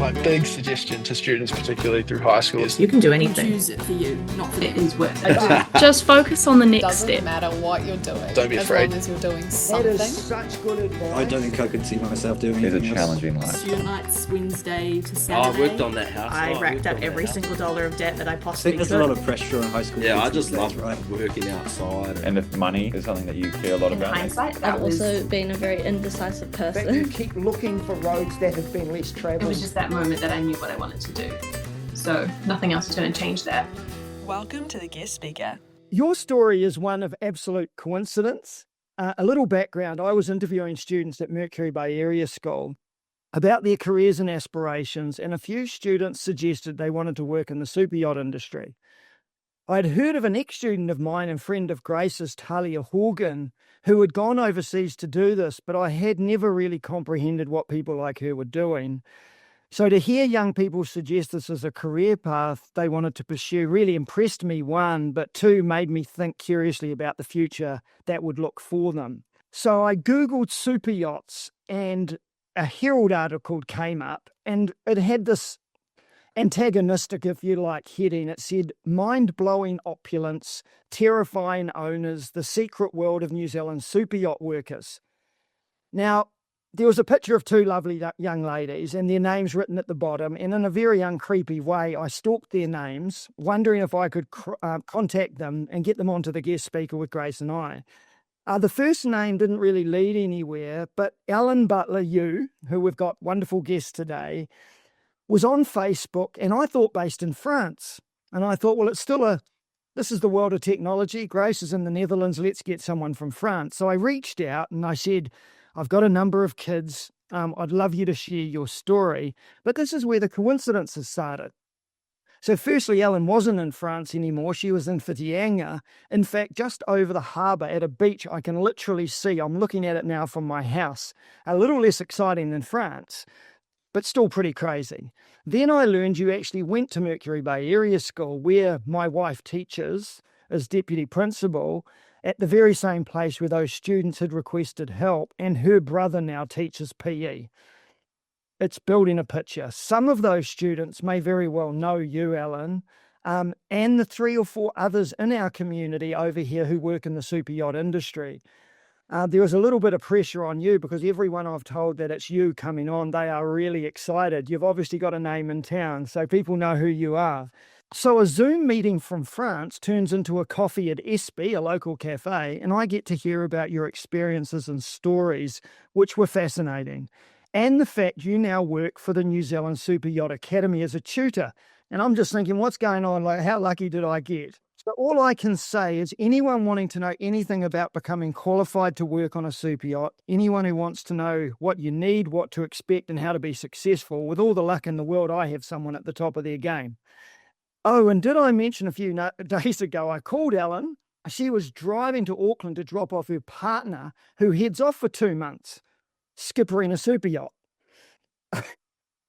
My big suggestion to students, particularly through high school, is you can do anything. Choose it for you, not for it is worth it. Just focus on the next step. Doesn't matter what you're doing. Don't be afraid. As long as you're doing something. That is such good advice. I don't think I could see myself doing It's anything a else. challenging life. Student nights, Wednesday to Oh, Saturday. I worked on that house. I racked up every single dollar of debt that I I possibly think there's could. a lot of pressure on high school. Yeah, kids I just these days, love right? working outside. And if money is something that you care a lot In about. hindsight, I've also been a very indecisive But you person. keep looking for roads that have been less It travelled. was just that moment that I knew what I wanted to do. So nothing else is going to change that. Welcome to the guest speaker. Your story is one of absolute coincidence. A little background, I was interviewing students at Mercury Bay Area School about their careers and aspirations, and a few students suggested they wanted to work in the super yacht industry. I'd heard of an ex-student of mine and friend of Grace's, Talia Horgan, who had gone overseas to do this, but I had never really comprehended what people like her were doing. So to hear young people suggest this as a career path they wanted to pursue really impressed me, one, but two, made me think curiously about the future that would look for them. So I Googled super yachts, and a Herald article came up, and it had this antagonistic, if you like, heading. It said, mind-blowing opulence, terrifying owners, the secret world of New Zealand super yacht workers. Now, there was a picture of two lovely young ladies and their names written at the bottom, and in a very uncreepy way, I stalked their names, wondering if I could contact them and get them onto the guest speaker with Grace and I. The first name didn't really lead anywhere, but Ellen Butler, who we've got wonderful guests today, was on Facebook, and I thought based in France. And I thought, well, this is the world of technology. Grace is in the Netherlands. Let's get someone from France. So I reached out and I said, I've got a number of kids. I'd love you to share your story. But this is where the coincidences started. So firstly, Ellen wasn't in France anymore. She was in Whitianga. In fact, just over the harbour at a beach I can literally see. I'm looking at it now from my house. A little less exciting than France, but still pretty crazy. Then I learned you actually went to Mercury Bay Area School, where my wife teaches as deputy principal, at the very same place where those students had requested help, and her brother now teaches PE. It's building a picture. Some of those students may very well know you, Ellen, and the 3 or 4 others in our community over here who work in the super yacht industry. There was a little bit of pressure on you because everyone I've told that it's you coming on, they are really excited. You've obviously got a name in town, so people know who you are. So a Zoom meeting from France turns into a coffee at SB, a local cafe, and I get to hear about your experiences and stories, which were fascinating. And the fact you now work for the New Zealand Superyacht Academy as a tutor. And I'm just thinking, what's going on? Like, how lucky did I get? So all I can say is anyone wanting to know anything about becoming qualified to work on a super yacht, anyone who wants to know what you need, what to expect, and how to be successful, with all the luck in the world, I have someone at the top of their game. Oh, and did I mention a few days ago, I called Ellen. She was driving to Auckland to drop off her partner, who heads off for 2 months, skippering a super yacht.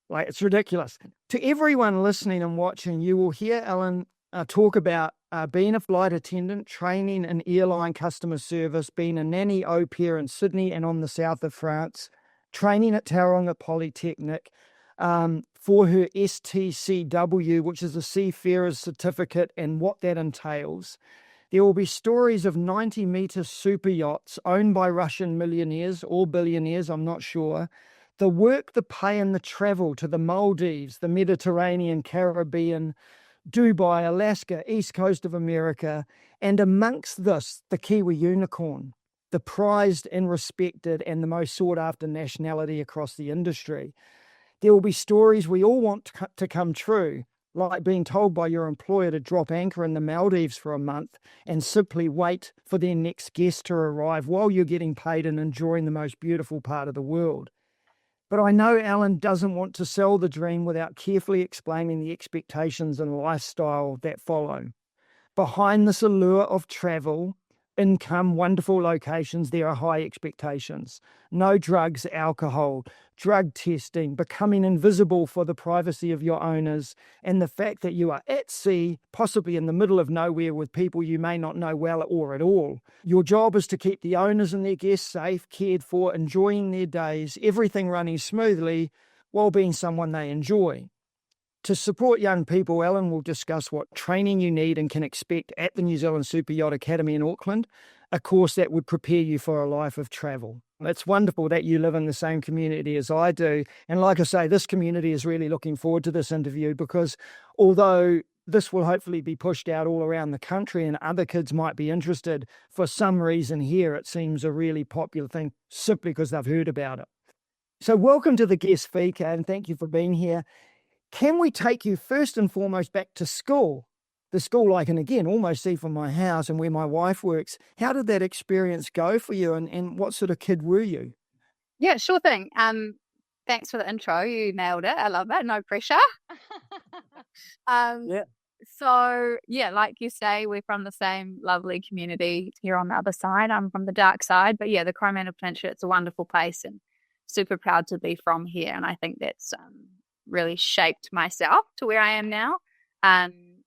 Like, it's ridiculous. To everyone listening and watching, you will hear Ellen talk about being a flight attendant, training in airline customer service, being a nanny au pair in Sydney and on the south of France, training at Tauranga Polytechnic, for her STCW, which is a Seafarer's Certificate, and what that entails. There will be stories of 90-metre super yachts owned by Russian millionaires or billionaires, I'm not sure. The work, the pay and the travel to the Maldives, the Mediterranean, Caribbean, Dubai, Alaska, east coast of America, and amongst this, the Kiwi unicorn, the prized and respected and the most sought-after nationality across the industry. There will be stories we all want to come true, like being told by your employer to drop anchor in the Maldives for a month and simply wait for their next guest to arrive while you're getting paid and enjoying the most beautiful part of the world. But I know Ellen doesn't want to sell the dream without carefully explaining the expectations and lifestyle that follow. Behind this allure of travel, income, wonderful locations, there are high expectations. No drugs, alcohol, drug testing, becoming invisible for the privacy of your owners, and the fact that you are at sea, possibly in the middle of nowhere with people you may not know well or at all. Your job is to keep the owners and their guests safe, cared for, enjoying their days, everything running smoothly, while being someone they enjoy. To support young people, Ellen will discuss what training you need and can expect at the New Zealand Superyacht Academy in Auckland, a course that would prepare you for a life of travel. It's wonderful that you live in the same community as I do. And like I say, this community is really looking forward to this interview because although this will hopefully be pushed out all around the country and other kids might be interested, for some reason here it seems a really popular thing simply because they've heard about it. So welcome to the guest speaker and thank you for being here. Can we take you first and foremost back to school? The school I can, again, almost see from my house and where my wife works. How did that experience go for you and what sort of kid were you? Yeah, sure thing. Thanks for the intro. You nailed it. I love it. No pressure. Yeah. So, yeah, like you say, we're from the same lovely community here on the other side. I'm from the dark side. But yeah, the Coromandel Peninsula, it's a wonderful place and super proud to be from here. And I think that's really shaped myself to where I am now.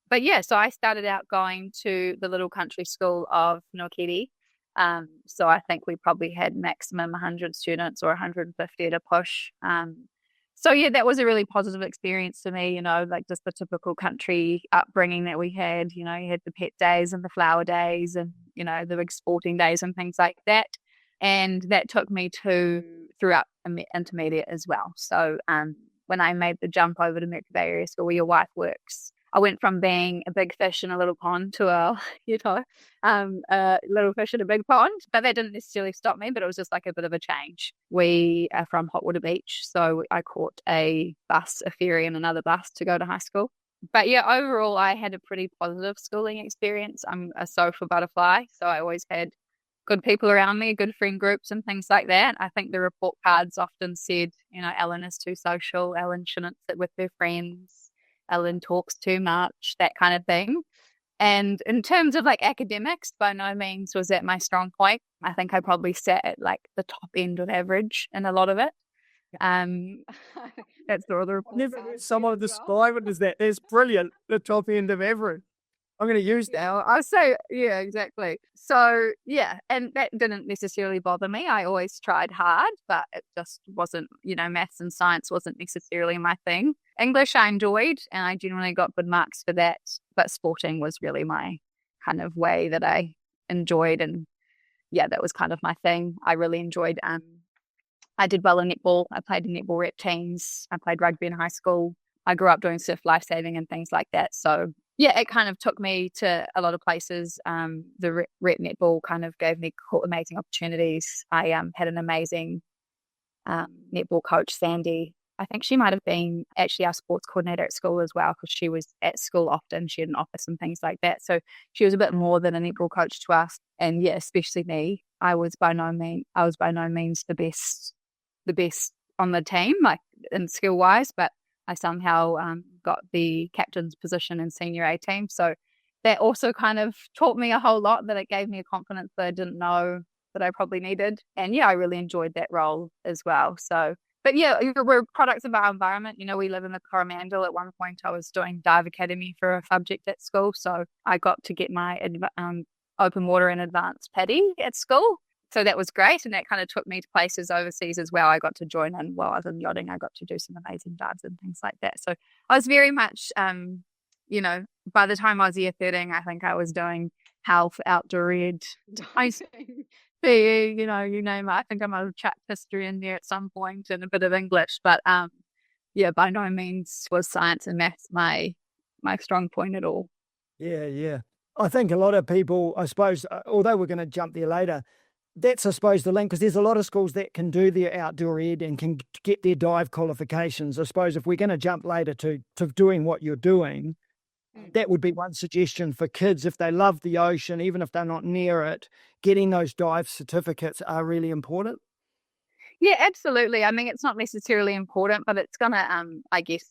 But yeah, so I started out going to the little country school of Kiwi. So I think we probably had maximum 100 students or 150 at a push. So yeah, that was a really positive experience for me, like just the typical country upbringing that we had. You had the pet days and the flower days and, the big sporting days and things like that. And that took me throughout intermediate as well. So when I made the jump over to Mercury Bay Area School where your wife works, I went from being a big fish in a little pond to a little fish in a big pond. But that didn't necessarily stop me, but it was just like a bit of a change. We are from Hotwater Beach, so I caught a ferry and another bus to go to high school. But yeah, overall, I had a pretty positive schooling experience. I'm a social butterfly, so I always had good people around me, good friend groups and things like that. I think the report cards often said, Ellen is too social, Ellen shouldn't sit with her friends, Ellen talks too much, that kind of thing. And in terms of like academics, by no means was that my strong point. I think I probably sat at like the top end of average in a lot of it. That's the other report. Never heard someone describe it as that. It's brilliant, the top end of average. I'm going to use that. I'll say, yeah, exactly. So, yeah, and that didn't necessarily bother me. I always tried hard, but it just wasn't, maths and science wasn't necessarily my thing. English I enjoyed, and I generally got good marks for that, but sporting was really my kind of way that I enjoyed, and yeah, that was kind of my thing. I really enjoyed, I did well in netball. I played in netball rep teams. I played rugby in high school. I grew up doing surf lifesaving and things like that, so yeah, it kind of took me to a lot of places. The rep netball kind of gave me amazing opportunities. I had an amazing netball coach, Sandy. I think she might have been actually our sports coordinator at school as well because she was at school often. She had an office and things like that. So she was a bit more than a netball coach to us. And yeah, especially me, I was by no means the best on the team, like in skill wise, but I somehow got the captain's position in senior A team. So that also kind of taught me a whole lot, that it gave me a confidence that I didn't know that I probably needed. And yeah, I really enjoyed that role as well. So, but yeah, we're products of our environment. We live in the Coromandel. At one point I was doing dive academy for a subject at school. So I got to get my open water and advanced PADI at school. So that was great, and that kind of took me to places overseas as well. I got to join in while I was in yachting. I got to do some amazing dives and things like that. So I was very much, by the time I was year 13, I think I was doing health, outdoor ed, PE, you name it. I think I might have chucked history in there at some point and a bit of English. But yeah, by no means was science and maths my strong point at all. Yeah. I think a lot of people, I suppose, although we're going to jump there later, that's, I suppose, the link, because there's a lot of schools that can do their outdoor ed and can get their dive qualifications. I suppose if we're going to jump later to doing what you're doing, that would be one suggestion for kids. If they love the ocean, even if they're not near it, getting those dive certificates are really important. Yeah, absolutely. I mean, it's not necessarily important, but it's going to, I guess,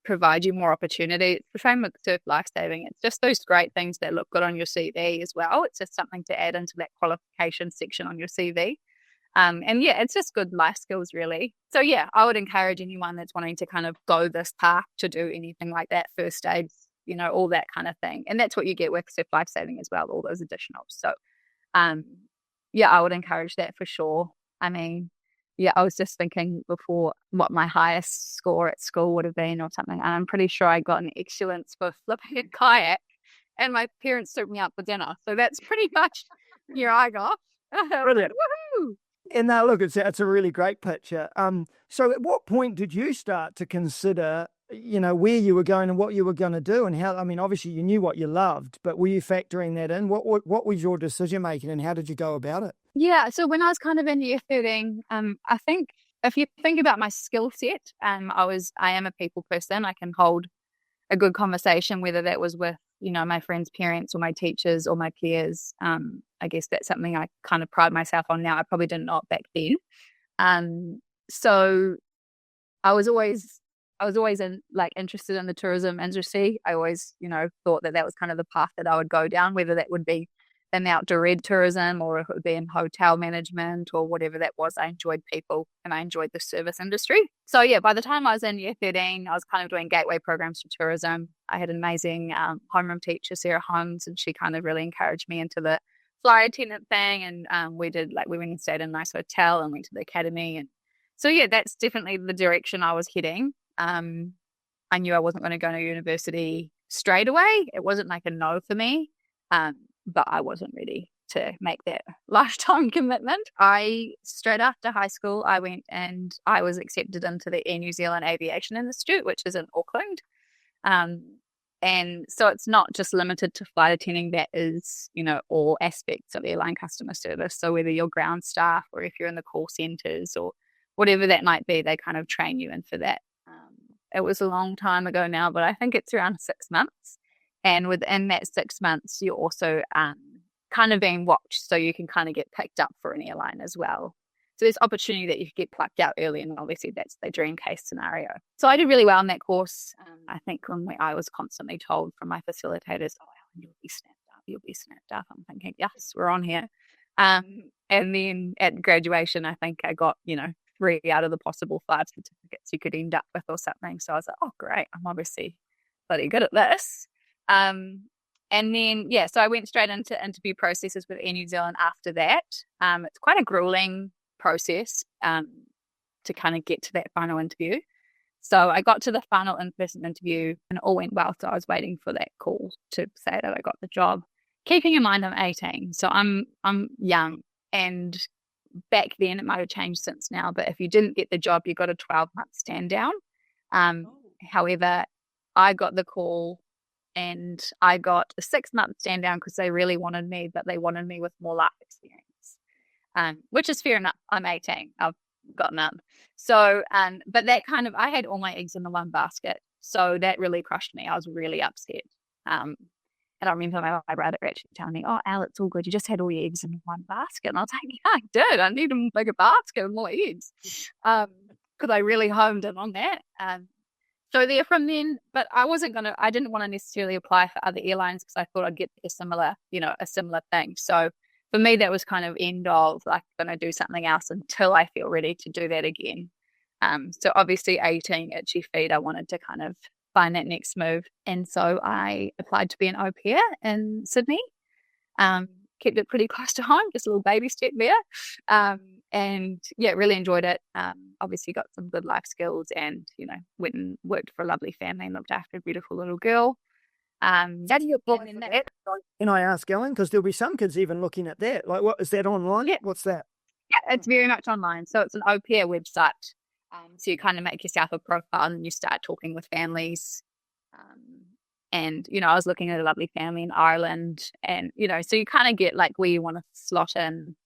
provide you more opportunity. It's the same with surf lifesaving. It's just those great things that look good on your CV as well. It's just something to add into that qualification section on your CV. And yeah, it's just good life skills, really. So yeah, I would encourage anyone that's wanting to kind of go this path to do anything like that, first aid, all that kind of thing. And that's what you get with surf lifesaving as well, all those additionals. So yeah, I would encourage that for sure. I mean, yeah, I was just thinking before what my highest score at school would have been or something. And I'm pretty sure I got an excellence for flipping a kayak, and my parents took me out for dinner. So that's pretty much where I got. Brilliant. Woohoo! And now, look, it's a really great picture. So at what point did you start to consider, where you were going and what you were going to do and how? I mean, obviously you knew what you loved, but were you factoring that in? What was your decision making and how did you go about it? Yeah, so when I was kind of in year 13, I think if you think about my skill set, I am a people person. I can hold a good conversation, whether that was with, my friends' parents or my teachers or my peers. I guess that's something I kind of pride myself on now. I probably didn't know it back then. So I was always interested in the tourism industry. I always, thought that was kind of the path that I would go down, whether that would be in outdoor ed tourism or if it would be in hotel management or whatever that was. I enjoyed people and I enjoyed the service industry. So yeah, by the time I was in year 13, I was kind of doing gateway programs for tourism. I had an amazing homeroom teacher, Sarah Holmes, and she kind of really encouraged me into the flight attendant thing. And we went and stayed in a nice hotel and went to the academy. And so yeah, that's definitely the direction I was heading. I knew I wasn't going to go to university straight away. It wasn't like a no for me. But I wasn't ready to make that lifetime commitment. Straight after high school, I went and I was accepted into the Air New Zealand Aviation Institute, which is in Auckland. And so it's not just limited to flight attending, that is, all aspects of airline customer service. So whether you're ground staff or if you're in the call centres or whatever that might be, they kind of train you in for that. It was a long time ago now, but I think it's around 6 months. And within that 6 months, you're also kind of being watched, so you can kind of get picked up for an airline as well. So there's opportunity that you could get plucked out early, and obviously that's the dream case scenario. So I did really well in that course. I think I was constantly told from my facilitators, "Oh, Ellen, you'll be snapped up. You'll be snapped up." I'm thinking, yes, we're on here. And then at graduation, I think I got 3 out of the possible 5 certificates you could end up with or something. So I was like, oh, great, I'm obviously bloody good at this. And then, so I went straight into interview processes with Air New Zealand after that. It's quite a grueling process to kind of get to that final interview. So I got to the final in-person interview and it all went well. So I was waiting for that call to say that I got the job. Keeping in mind I'm 18, so I'm young. And back then, it might have changed since now, but if you didn't get the job, you got a 12-month stand down. However, I got the call and I got a 6-month stand down because they really wanted me, but they wanted me with more life experience, which is fair enough. I'm 18. I've got none. So, but that kind of, I had all my eggs in the one basket. So that really crushed me. I was really upset. And I remember my brother actually telling me, "Oh, Al, it's all good. You just had all your eggs in one basket." And I was like, "Yeah, I did. I need a bigger basket and more eggs." Because I really homed in on that. So there from then, but I didn't want to necessarily apply for other airlines because I thought I'd get a similar thing. So for me, that was kind of end of, like, going to do something else until I feel ready to do that again. So obviously 18, itchy feet, I wanted to kind of find that next move. And so I applied to be an au pair in Sydney. Kept it pretty close to home, just a little baby step there. And yeah, really enjoyed it. Obviously got some good life skills and, went and worked for a lovely family and looked after a beautiful little girl. How do you apply in that? Can I ask, Ellen? Because there'll be some kids even looking at that. Like, what is that online? Yeah. What's that? Yeah, it's very much online. So it's an au pair website. So you kind of make yourself a profile and you start talking with families. And, I was looking at a lovely family in Ireland and, so you kind of get like where you want to slot in.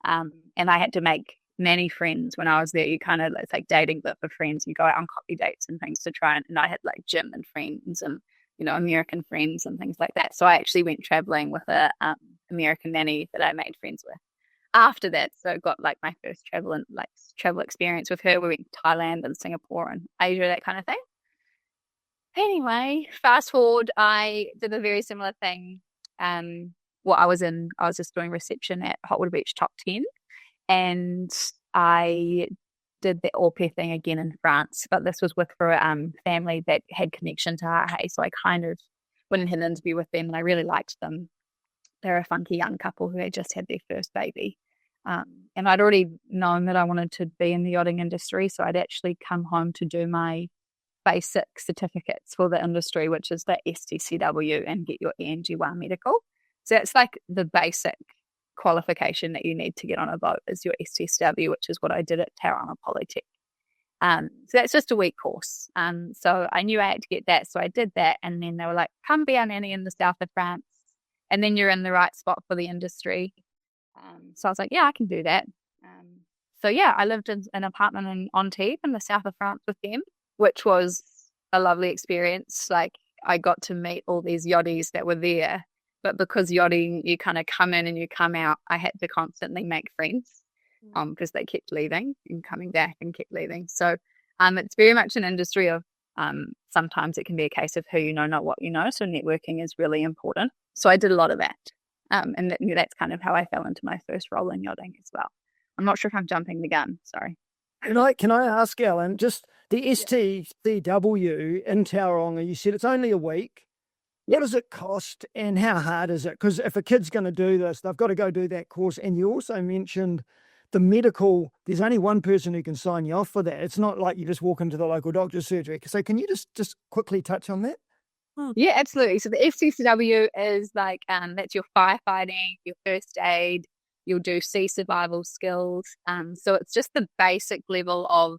And I had to make many friends when I was there. You kind of, it's like dating, but for friends, you go out on coffee dates and things to try. And I had like German friends and, American friends and things like that. So I actually went traveling with a American nanny that I made friends with after that. So I got like my first travel experience with her. We went to Thailand and Singapore and Asia, that kind of thing. Anyway, fast forward, I did a very similar thing. I was just doing reception at Hot Water Beach Top 10, and I did the au pair thing again in France, but this was for a family that had connection to Hawaii. So I kind of went and had an interview with them, and I really liked them. They're a funky young couple who had just had their first baby. And I'd already known that I wanted to be in the yachting industry, so I'd actually come home to do my basic certificates for the industry, which is the STCW, and get your ENG1 medical. So that's like the basic qualification that you need to get on a boat is your STCW, which is what I did at Tauranga Polytech. So that's just a week course. So I knew I had to get that, so I did that. And then they were like, come be a nanny in the south of France, and then you're in the right spot for the industry. So I was like, yeah, I can do that. So yeah, I lived in an apartment in Antibes in the south of France with them, which was a lovely experience. Like, I got to meet all these yachties that were there, but because yachting, you kind of come in and you come out, I had to constantly make friends because they kept leaving and coming back and kept leaving. So it's very much an industry of sometimes it can be a case of who you know, not what you know. So networking is really important. So I did a lot of that. And that's kind of how I fell into my first role in yachting as well. I'm not sure if I'm jumping the gun. Sorry. Can I ask, Ellen, just the STCW in Tauranga, you said it's only a week. What does it cost and how hard is it? Because if a kid's going to do this, they've got to go do that course. And you also mentioned the medical, there's only one person who can sign you off for that. It's not like you just walk into the local doctor's surgery. So can you just quickly touch on that? Yeah, absolutely. So the FCCW is like, that's your firefighting, your first aid, you'll do sea survival skills. So it's just the basic level of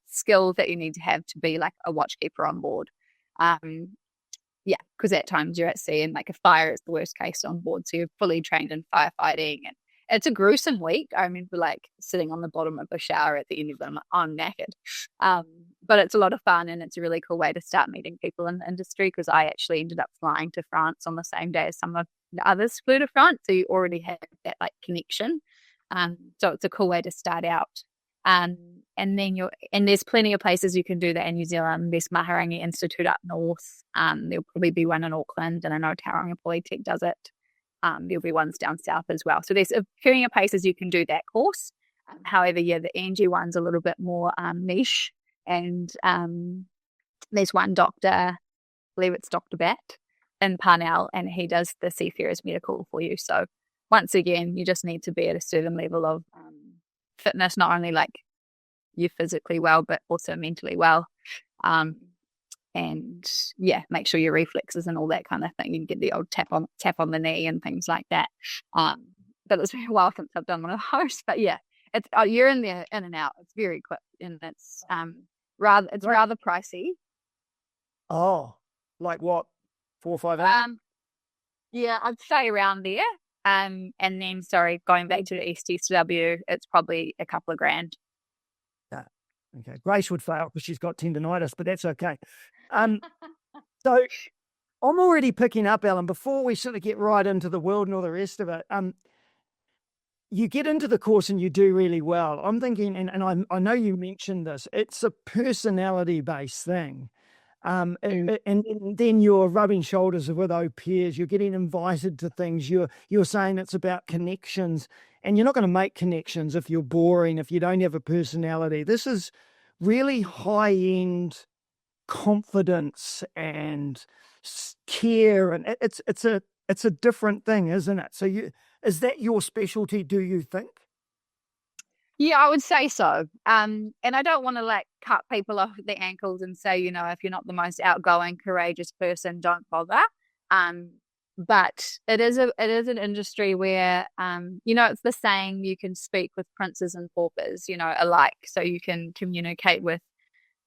skills that you need to have to be like a watchkeeper on board. Yeah, because at times you're at sea and like a fire is the worst case on board. So you're fully trained in firefighting. And it's a gruesome week. I remember like sitting on the bottom of a shower at the end of them, I'm naked. But it's a lot of fun and it's a really cool way to start meeting people in the industry, because I actually ended up flying to France on the same day as some of the others flew to France. So you already have that like connection. So it's a cool way to start out. And then there's plenty of places you can do that in New Zealand. There's Maharangi Institute up north. There'll probably be one in Auckland, and I know Tauranga Polytech does it. There'll be ones down south as well. So there's plenty of places you can do that course. However, yeah, the ENG one's a little bit more niche. And there's one doctor, I believe it's Dr. Bat in Parnell, and he does the seafarer's medical for you. So once again, you just need to be at a certain level of fitness, not only like you're physically well, but also mentally well. And yeah, make sure your reflexes and all that kind of thing. You can get the old tap on the knee and things like that. But it's been a while since I've done one of those. But yeah, it's you're in there in and out. It's very quick, and it's rather pricey. Oh, like what? 4 or 5 hours? Yeah, I'd say around there. And then, going back to the STCW, it's probably a couple of grand. Yeah. Okay. Grace would fail because she's got tendinitis, but that's okay. So I'm already picking up, Ellen, before we sort of get right into the world and all the rest of it. You get into the course and you do really well. I'm thinking, and I know you mentioned this, it's a personality-based thing. And then you're rubbing shoulders with au pairs, you're getting invited to things, you're saying it's about connections, and you're not going to make connections if you're boring, if you don't have a personality. This is really high-end confidence and care, and it's a different thing, isn't it? So is that your specialty, do you think? Yeah, I would say so. And I don't want to like cut people off at the ankles and say, if you're not the most outgoing, courageous person, don't bother. But it is an industry where, it's the saying, you can speak with princes and paupers, alike. So you can communicate with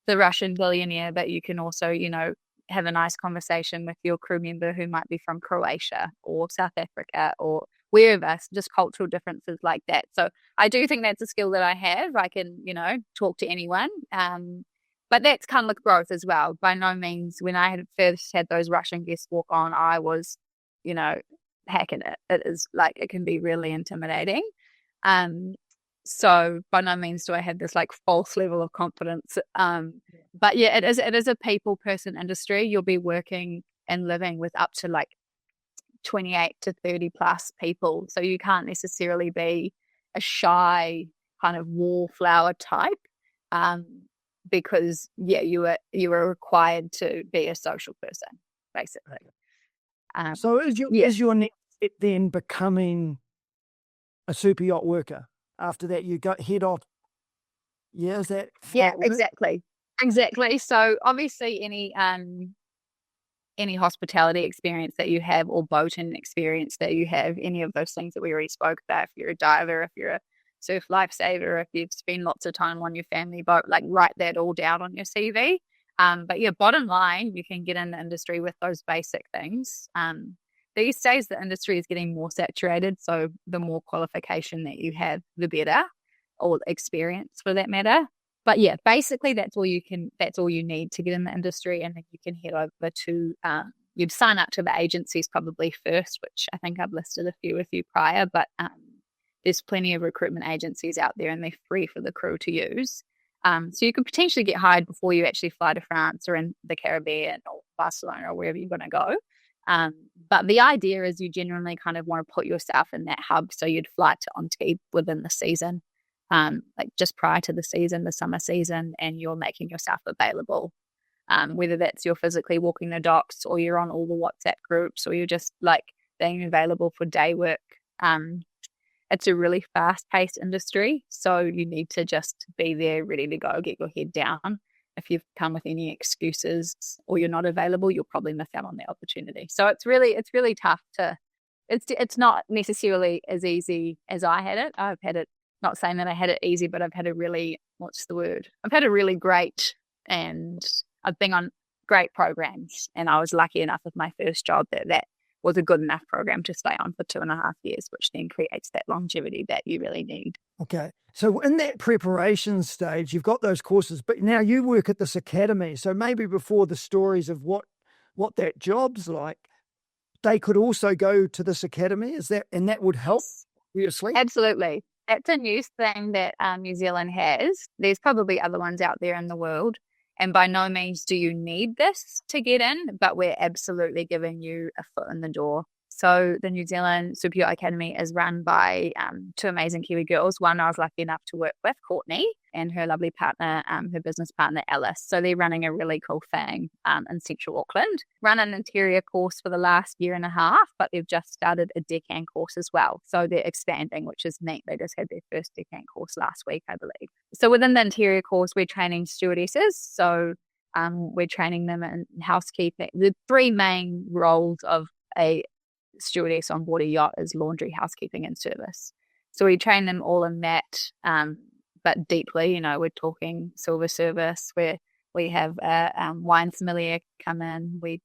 the Russian billionaire, but you can also, have a nice conversation with your crew member who might be from Croatia or South Africa or wherever, just cultural differences like that. So I do think that's a skill that I have. I can, talk to anyone. But that's kind of like growth as well. By no means, when I had first had those Russian guests walk on, I was, hacking it. It is like, it can be really intimidating. So by no means do I have this like false level of confidence. But yeah, it is a people person industry. You'll be working and living with up to like 28 to 30 plus people. So you can't necessarily be a shy kind of wallflower type, because you are required to be a social person, basically. So is your next step then becoming a super yacht worker? after that you head off. Yeah, is that? Yeah, how it works? exactly. So obviously any hospitality experience that you have or boating experience that you have, any of those things that we already spoke about, if you're a diver, if you're a surf lifesaver, if you've spent lots of time on your family boat, like write that all down on your CV. But yeah, bottom line, you can get in the industry with those basic things. These days, the industry is getting more saturated, so the more qualification that you have, the better, or experience for that matter. But yeah, basically that's all you need to get in the industry, and then you can head over to you'd sign up to the agencies probably first, which I think I've listed a few with you prior, but there's plenty of recruitment agencies out there and they're free for the crew to use. So you could potentially get hired before you actually fly to France or in the Caribbean or Barcelona or wherever you're going to go. But the idea is you genuinely kind of want to put yourself in that hub. So you'd fly to Antibes within the season, like just prior to the season, the summer season, and you're making yourself available. Whether that's you're physically walking the docks or you're on all the WhatsApp groups or you're just like being available for day work. It's a really fast-paced industry, so you need to just be there ready to go, get your head down. If you've come with any excuses or you're not available, you'll probably miss out on the opportunity. So it's really tough to. It's not necessarily as easy as I had it. I've had it. Not saying that I had it easy, but I've had a really I've had a really great, and I've been on great programs, and I was lucky enough with my first job that was a good enough program to stay on for 2.5 years, which then creates that longevity that you really need. Okay. So in that preparation stage, you've got those courses, but now you work at this academy. So maybe before the stories of what that job's like, they could also go to this academy. And that would help, obviously? Absolutely. That's a new thing that New Zealand has. There's probably other ones out there in the world. And by no means do you need this to get in, but we're absolutely giving you a foot in the door. So the New Zealand Superyacht Academy is run by two amazing Kiwi girls. One I was lucky enough to work with, Courtney, and her lovely partner, her business partner, Alice. So they're running a really cool thing in Central Auckland. Run an interior course for the last 1.5 years, but they've just started a deckhand course as well. So they're expanding, which is neat. They just had their first deckhand course last week, I believe. So within the interior course, we're training stewardesses. So we're training them in housekeeping. The three main roles of a stewardess on board a yacht is laundry, housekeeping, and service. So we train them all in that, but deeply. We're talking silver service, where we have a wine sommelier come in. We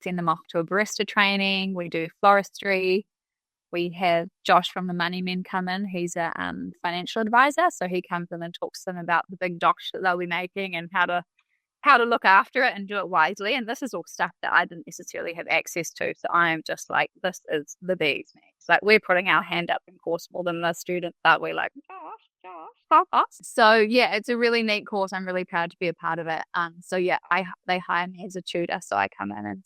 send them off to a barista training. We do floristry. We have Josh from the Money Men come in. He's a financial advisor, so he comes in and talks to them about the big docs that they'll be making and how to look after it and do it wisely. And this is all stuff that I didn't necessarily have access to. So I am just like, this is the bees, mate. It's like we're putting our hand up in course more than the students, but we're like, Josh, stop us. So yeah, it's a really neat course. I'm really proud to be a part of it. So yeah, they hire me as a tutor. So I come in and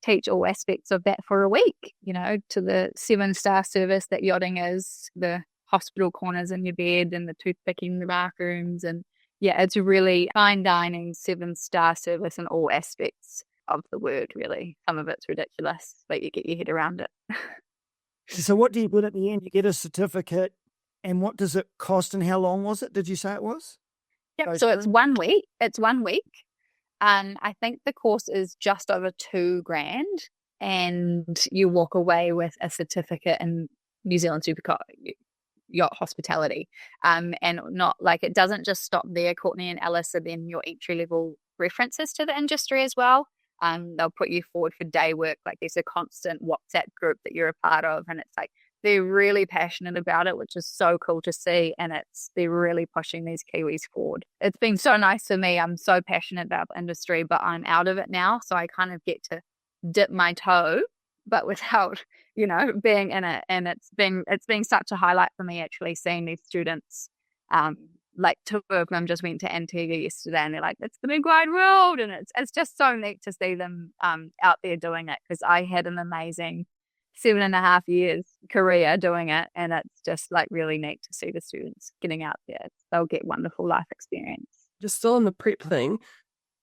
teach all aspects of that for a week, to the 7-star service that yachting is, the hospital corners in your bed and the toothpicking in the bathrooms. And yeah, it's a really fine dining 7-star service in all aspects of the word, really. Some of it's ridiculous, but you get your head around it. So what do you get at the end? You get a certificate, and what does it cost, and how long was it? Did you say it was? Yep. So it's 1 week. And I think the course is just over $2,000, and you walk away with a certificate in New Zealand Yacht hospitality, and not like it doesn't just stop there. Courtney and Alice are then your entry level references to the industry as well. They'll put you forward for day work. Like there's a constant WhatsApp group that you're a part of, and it's like they're really passionate about it, which is so cool to see. And they're really pushing these Kiwis forward. It's been so nice for me. I'm so passionate about the industry, but I'm out of it now, so I kind of get to dip my toe, but without being in it. And it's been such a highlight for me actually seeing these students. Like two of them just went to Antigua yesterday, and they're like, it's the big wide world. And it's just so neat to see them out there doing it, because I had an amazing 7.5 years career doing it, and it's just like really neat to see the students getting out there. They'll get wonderful life experience. Just still on the prep thing,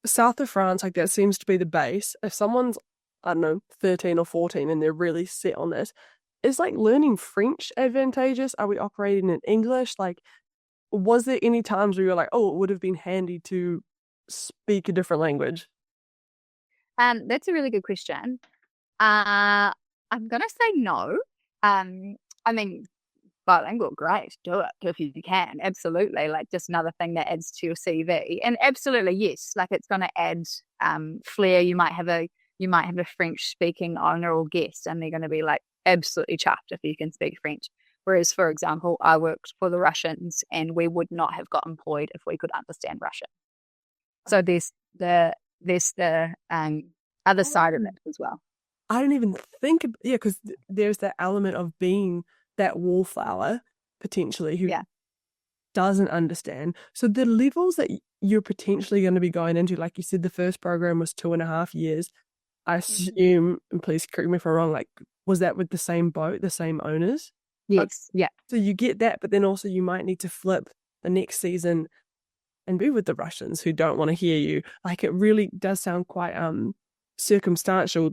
south of France, like that seems to be the base. If someone's, I don't know, 13 or 14 and they're really set on it, is like learning French advantageous? Are we operating in English? Like, was there any times where you're like, oh, it would have been handy to speak a different language? That's a really good question. I'm gonna say no. I mean, bilingual, great, do it if you can. Absolutely, like just another thing that adds to your CV. And absolutely, yes, like it's gonna add flair. You might have a French speaking owner or guest, and they're gonna be like absolutely chuffed if you can speak French. Whereas, for example, I worked for the Russians, and we would not have got employed if we could understand Russian. So there's the other side of it as well. I don't even think, because there's that element of being that wallflower potentially who doesn't understand. So the levels that you're potentially going to be going into, like you said, the first program was 2.5 years. I assume, and please correct me if I'm wrong, like, was that with the same boat, the same owners? Yes, yeah. So you get that, but then also you might need to flip the next season and be with the Russians who don't want to hear you. Like, it really does sound quite circumstantial,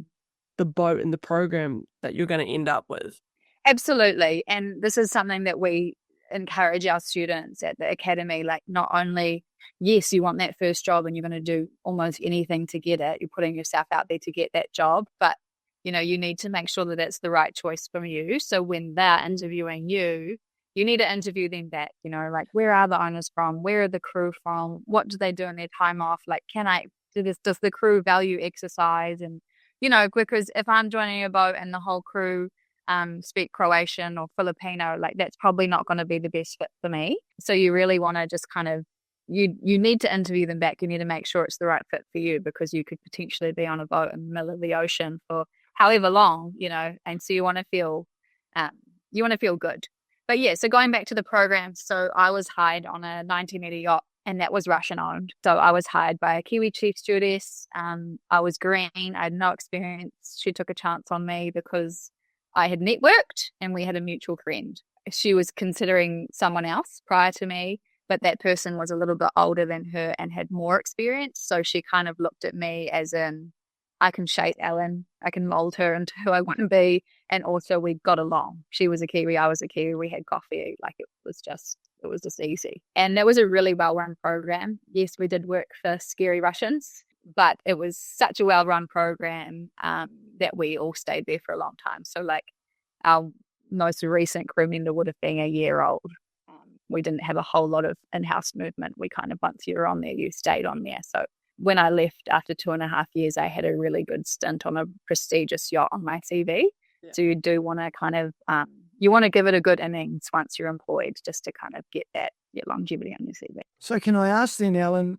the boat and the program that you're going to end up with. Absolutely. And this is something that we encourage our students at the academy. Like, not only, yes, you want that first job and you're going to do almost anything to get it. You're putting yourself out there to get that job, but you need to make sure that it's the right choice for you. So when they're interviewing you, you need to interview them back, like, where are the owners from? Where are the crew from? What do they do in their time off? Like, does the crew value exercise? And, because if I'm joining a boat and the whole crew speak Croatian or Filipino, like, that's probably not going to be the best fit for me. So you really want to just kind of, you need to interview them back. You need to make sure it's the right fit for you, because you could potentially be on a boat in the middle of the ocean for however long, and so you want to feel good. But yeah, so going back to the program, so I was hired on a 90-meter yacht, and that was Russian owned. So I was hired by a Kiwi chief stewardess. I was green. I had no experience. She took a chance on me because I had networked and we had a mutual friend. She was considering someone else prior to me, but that person was a little bit older than her and had more experience. So she kind of looked at me as in, I can shape Ellen, I can mold her into who I want to be. And also we got along. She was a Kiwi, I was a Kiwi, we had coffee. Like, it was just easy. And it was a really well-run program. Yes, we did work for scary Russians, but it was such a well-run program that we all stayed there for a long time. So like, our most recent crew member would have been a year old. We didn't have a whole lot of in-house movement. We kind of, once you were on there, you stayed on there. So when I left after 2.5 years, I had a really good stint on a prestigious yacht on my CV. Yeah. So you do want to kind of, you want to give it a good innings once you're employed, just to kind of get that longevity on your CV. So can I ask then, Ellen,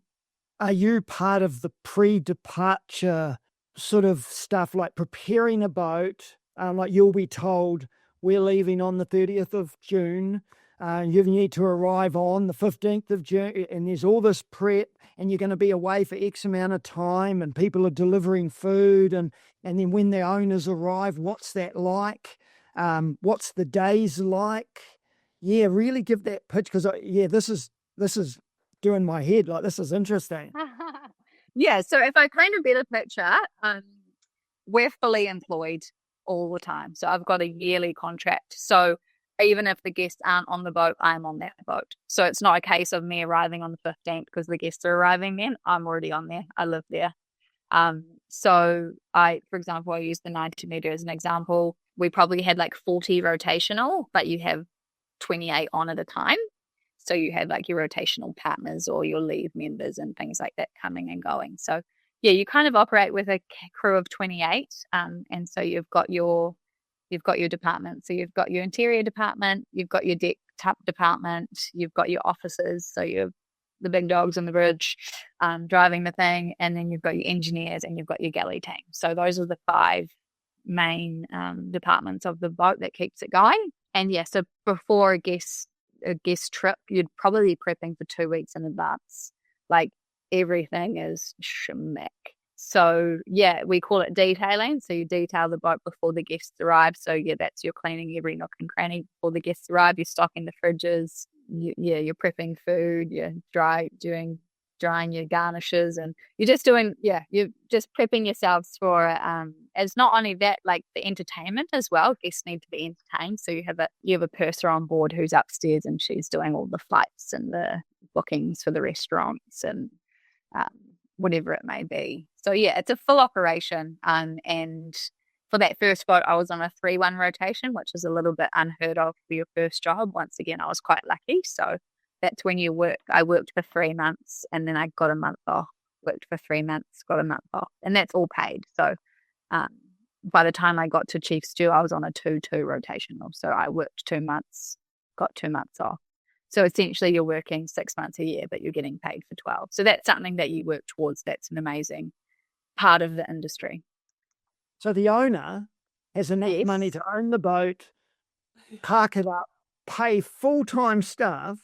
are you part of the pre-departure sort of stuff, like preparing a boat? Like, you'll be told, we're leaving on the 30th of June. You need to arrive on the 15th of June, and there's all this prep, and you're going to be away for X amount of time, and people are delivering food, and then when the owners arrive, what's that like? What's the days like? Yeah, really give that pitch, because this is doing my head, like, this is interesting. Yeah, so if I paint a better picture, we're fully employed all the time. So I've got a yearly contract. So even if the guests aren't on the boat, I'm on that boat. So it's not a case of me arriving on the 15th because the guests are arriving then. I'm already on there. I live there. So for example, I use the 90-meter as an example. We probably had like 40 rotational, but you have 28 on at a time. So you have like your rotational partners or your leave members and things like that coming and going. So yeah, you kind of operate with a crew of 28. And so you've got your department. So you've got your interior department, you've got your deck top department, you've got your officers. So you've the big dogs on the bridge driving the thing, and then you've got your engineers and you've got your galley team. So those are the 5 main departments of the boat that keeps it going. And yeah, so before a guest trip, you'd probably be prepping for 2 weeks in advance. Like, everything is schmack. So yeah, we call it detailing. So you detail the boat before the guests arrive. So yeah, that's your cleaning every nook and cranny before the guests arrive. You're stocking the fridges. You're prepping food. You're drying your garnishes, and you're just prepping yourselves for it's not only that, like the entertainment as well. Guests need to be entertained. So you have a purser on board who's upstairs and she's doing all the flights and the bookings for the restaurants and whatever it may be. So yeah, it's a full operation. And for that first boat, I was on a 3-1 rotation, which is a little bit unheard of for your first job. Once again, I was quite lucky. So that's when you work. I worked for 3 months and then I got a month off. Worked for 3 months, got a month off, and that's all paid. So by the time I got to chief stew, I was on a 2-2 rotational. So I worked 2 months, got 2 months off. So essentially you're working 6 months a year, but you're getting paid for 12. So that's something that you work towards. That's an amazing part of the industry. So the owner has enough Yes. money to own the boat, park it up, pay full-time staff,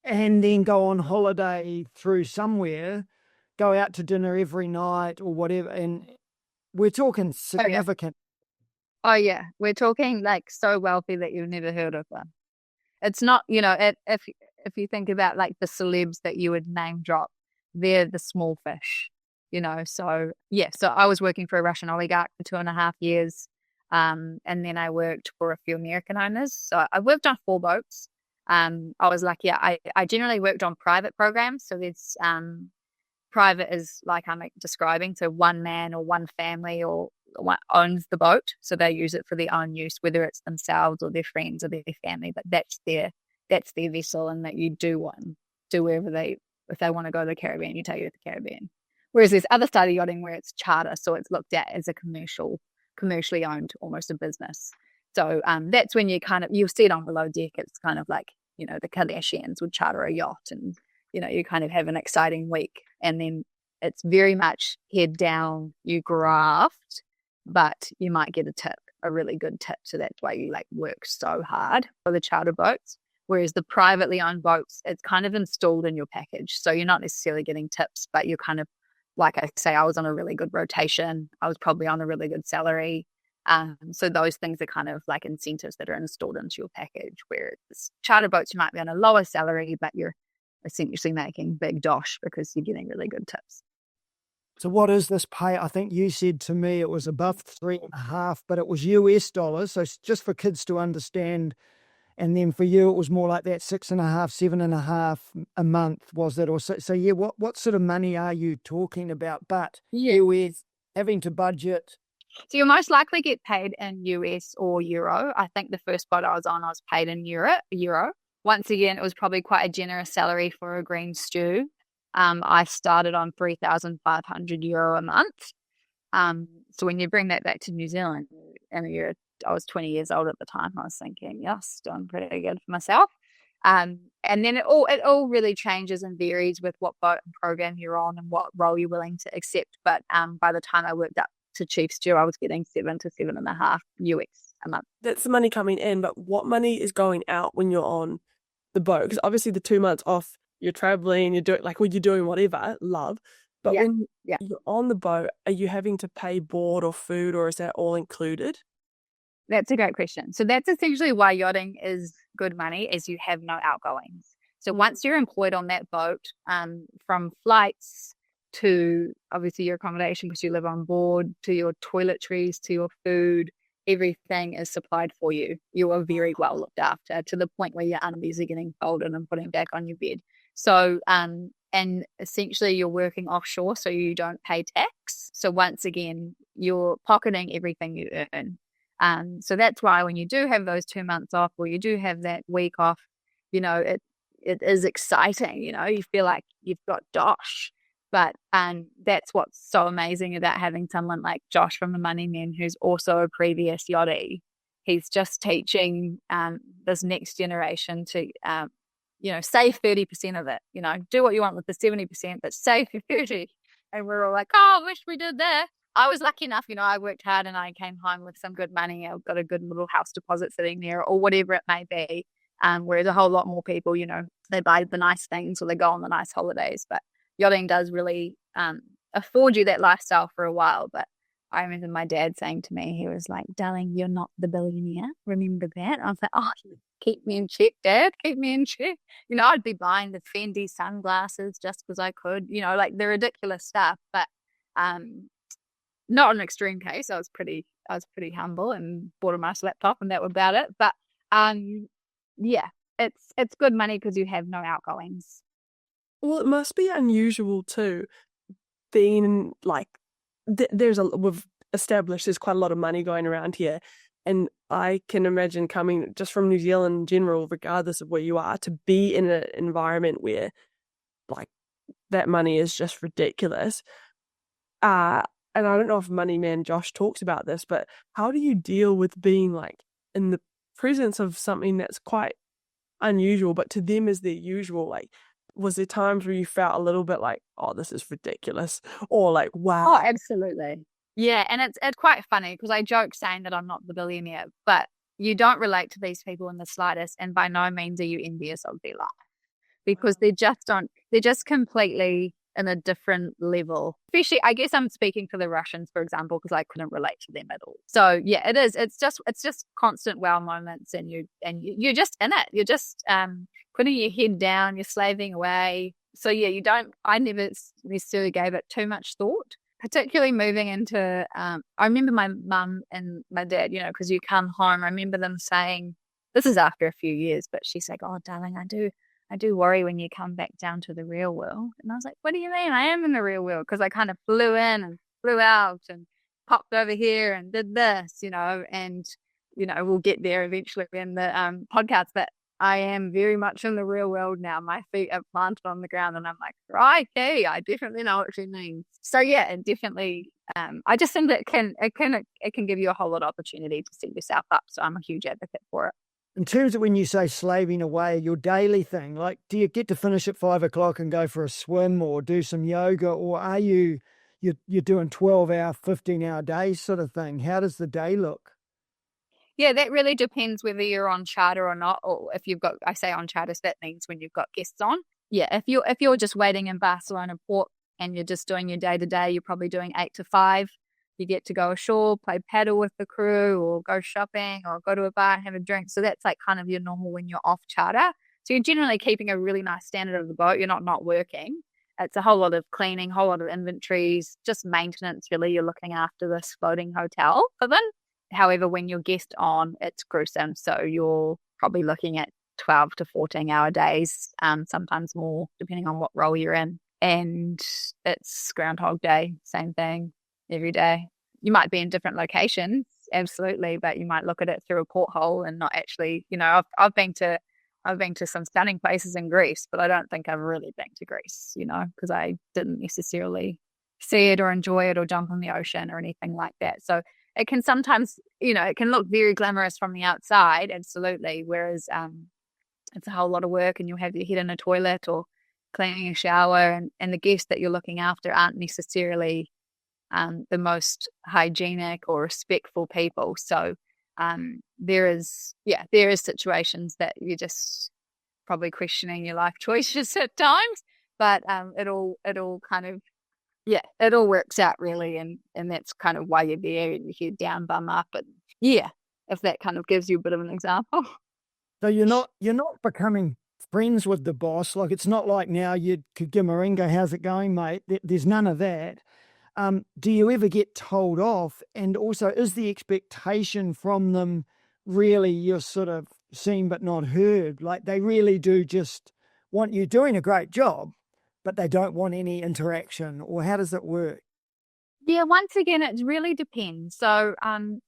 and then go on holiday through somewhere, go out to dinner every night or whatever. And we're talking significant. Oh yeah, we're talking like so wealthy that you've never heard of them. It's not, if you think about like the celebs that you would name drop, they're the small fish, So yeah, so I was working for a Russian oligarch for 2.5 years, and then I worked for a few American owners. So I worked on 4 boats. I was lucky. I generally worked on private programs. So there's private is like I'm describing, so one man or one family or one owns the boat, so they use it for their own use, whether it's themselves or their friends or their family, but that's their vessel, and that you do wherever if they want to go to the Caribbean, you take it to the Caribbean. Whereas there's other side of yachting where it's charter, so it's looked at as a commercially owned, almost a business. So that's when you'll see it on below deck. It's kind of like, the Kardashians would charter a yacht and you kind of have an exciting week, and then it's very much head down, you graft, but you might get a tip, a really good tip. So that's why you like work so hard for the charter boats. Whereas the privately owned boats, it's kind of installed in your package. So you're not necessarily getting tips, but you're kind of, like I say, I was on a really good rotation. I was probably on a really good salary. So those things are kind of like incentives that are installed into your package. Whereas charter boats, you might be on a lower salary, but you're essentially making big dosh because you're getting really good tips. So what is this pay? I think you said to me it was above 3.5, but it was US dollars. So just for kids to understand. And then for you, it was more like that 6.5, 7.5 a month, was it? Or so yeah, what sort of money are you talking about? But US, having to budget. So you'll most likely get paid in US or Euro. I think the first boat I was paid in Euro. Once again, it was probably quite a generous salary for a green stew. I started on €3,500 a month. So when you bring that back to New Zealand, and I was 20 years old at the time, I was thinking, yes, doing pretty good for myself. And then it all really changes and varies with what boat and program you're on and what role you're willing to accept. But by the time I worked up to chief stew, I was getting 7 to 7.5 US a month. That's the money coming in, but what money is going out when you're on the boat? Because obviously the 2 months off, you're traveling, you're doing whatever, love. But when you're on the boat, are you having to pay board or food, or is that all included? That's a great question. So that's essentially why yachting is good money, is you have no outgoings. So once you're employed on that boat, from flights to obviously your accommodation because you live on board, to your toiletries, to your food, everything is supplied for you. You are very well looked after, to the point where your undies are getting folded and putting back on your bed. So, and essentially you're working offshore, so you don't pay tax. So once again, you're pocketing everything you earn. So that's why when you do have those 2 months off, or you do have that week off, it is exciting. You feel like you've got dosh. But that's what's so amazing about having someone like Josh from the Money Men, who's also a previous yachty. He's just teaching this next generation to, save 30% of it. Do what you want with the 70%, but save your 30%. And we're all like, oh, I wish we did that. I was lucky enough, I worked hard and I came home with some good money. I've got a good little house deposit sitting there, or whatever it may be. Whereas a whole lot more people, they buy the nice things or they go on the nice holidays. But yachting does really afford you that lifestyle for a while. But I remember my dad saying to me, he was like, darling, you're not the billionaire. Remember that? I was like, oh, keep me in check, Dad. Keep me in check. I'd be buying the Fendi sunglasses just because I could, like the ridiculous stuff. But not an extreme case. I was pretty humble and bought a nice laptop, and that was about it. But yeah, it's good money because you have no outgoings. Well, it must be unusual too, being like we've established there's quite a lot of money going around here, and I can imagine coming just from New Zealand in general, regardless of where you are, to be in an environment where like that money is just ridiculous. And I don't know if Money Man Josh talks about this, but how do you deal with being like in the presence of something that's quite unusual, but to them is their usual? Like, was there times where you felt a little bit like, oh, this is ridiculous, or like, wow? Oh, absolutely. Yeah, and it's quite funny because I joke saying that I'm not the billionaire, but you don't relate to these people in the slightest, and by no means are you envious of their life, because they're just completely in a different level. Especially, I guess I'm speaking for the Russians, for example, because I couldn't relate to them at all. So yeah, it is. It's just constant wow moments, and you're just in it. You're just putting your head down. You're slaving away. So yeah, I never necessarily gave it too much thought. Particularly moving into, I remember my mum and my dad, because you come home. I remember them saying, this is after a few years, but she's like, "Oh, darling, I do worry when you come back down to the real world." And I was like, "What do you mean? I am in the real world," because I kind of flew in and flew out and popped over here and did this, and we'll get there eventually in the podcast. But I am very much in the real world now. My feet are planted on the ground, and I'm like, okay, I definitely know what you mean. So yeah, it definitely. I just think that it can give you a whole lot of opportunity to set yourself up. So I'm a huge advocate for it. In terms of when you say slaving away, your daily thing, like, do you get to finish at 5 o'clock and go for a swim or do some yoga, or are you're doing 12-hour, 15-hour days sort of thing? How does the day look? Yeah, that really depends whether you're on charter or not, or if you've got, I say on charter, so that means when you've got guests on. Yeah, if you're just waiting in Barcelona port and you're just doing your day-to-day, you're probably doing 8 to 5. You get to go ashore, play paddle with the crew, or go shopping, or go to a bar and have a drink. So that's like kind of your normal when you're off charter. So you're generally keeping a really nice standard of the boat. You're not working. It's a whole lot of cleaning, whole lot of inventories, just maintenance really. You're looking after this floating hotel for them. However, when you're guest on, it's gruesome. So you're probably looking at 12 to 14-hour days, sometimes more, depending on what role you're in. And it's Groundhog Day, same thing every day. You might be in different locations, absolutely, but you might look at it through a porthole and not actually, I've been to some stunning places in Greece, but I don't think I've really been to Greece, because I didn't necessarily see it or enjoy it or jump in the ocean or anything like that. So it can sometimes, it can look very glamorous from the outside, absolutely, whereas it's a whole lot of work, and you'll have your head in a toilet or cleaning a shower, and the guests that you're looking after aren't necessarily the most hygienic or respectful people. So there is situations that you're just probably questioning your life choices at times, but it all kind of, it all works out really, and that's kind of why you're there, and your head down, bum up, and if that kind of gives you a bit of an example. So you're not becoming friends with the boss. Like, it's not like now you could give Maringo, how's it going, mate? There's none of that. Do you ever get told off? And also, is the expectation from them really you're sort of seen but not heard? Like, they really do just want you doing a great job, but they don't want any interaction? Or how does it work? Yeah, once again, it really depends. So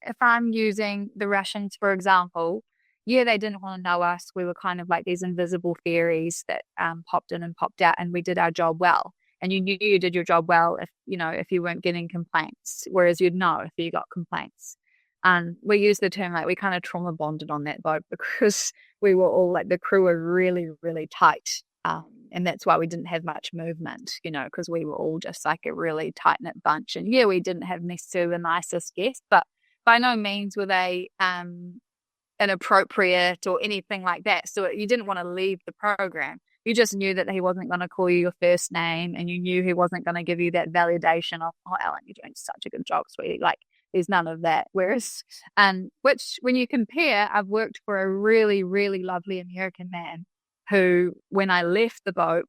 if I'm using the Russians, for example, they didn't want to know us. We were kind of like these invisible fairies that popped in and popped out, and we did our job well. And you knew you did your job well if you weren't getting complaints, whereas you'd know if you got complaints. And we use the term, like, we kind of trauma bonded on that boat because we were all like, the crew were really, really tight. And that's why we didn't have much movement, because we were all just like a really tight-knit bunch. And we didn't have necessarily the nicest guests, but by no means were they inappropriate or anything like that. So you didn't want to leave the program. You just knew that he wasn't going to call you your first name, and you knew he wasn't going to give you that validation of, "Oh, Ellen, you're doing such a good job, sweetie." Like, there's none of that. Whereas, which when you compare, I've worked for a really, really lovely American man who, when I left the boat,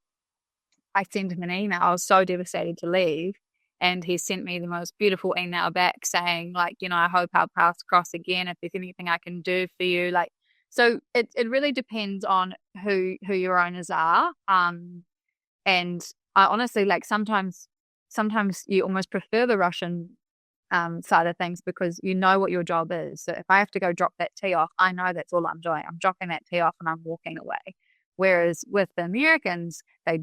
I sent him an email. I was so devastated to leave. And he sent me the most beautiful email back saying, like, you know, I hope our paths cross again. If there's anything I can do for you, like, so it really depends on who your owners are. And I honestly, like, sometimes you almost prefer the Russian side of things because you know what your job is. So if I have to go drop that tea off, I know that's all I'm doing. I'm dropping that tea off and I'm walking away. Whereas with the Americans, they